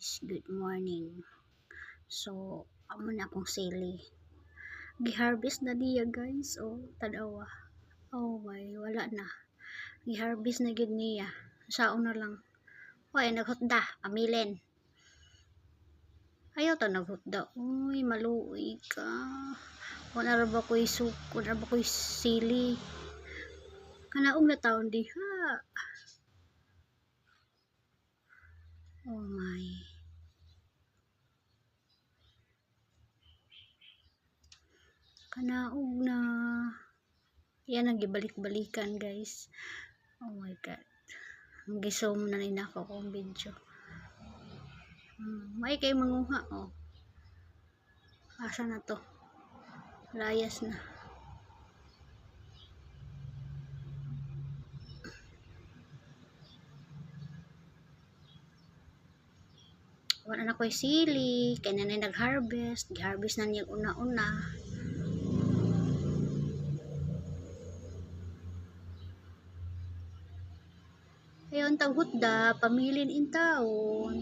guys, good morning. So, amo na akong sili. Gi-harvest na niya guys. Oh, tanawa. Oh my, wala na. Gi-harvest na gid niya. Saon na lang. Hoy, naghutda, pamilin. Ayaw ta naghutda. Uy, maluoy ka. Wala ra ba ko'y wala ra ba ko'y sili. Kanaog na taon diha. Oh my. Kanaog na. Yan ang gibalik-balikan guys. Oh my god. Gisom na rin ako kung video. May kay manguha oh. Asa na to? Layas na. Wala na ko'y sili. Kaya na nag-harvest. Gi-harvest na niya una-una. Ayon tawhut da, pamilin in taon.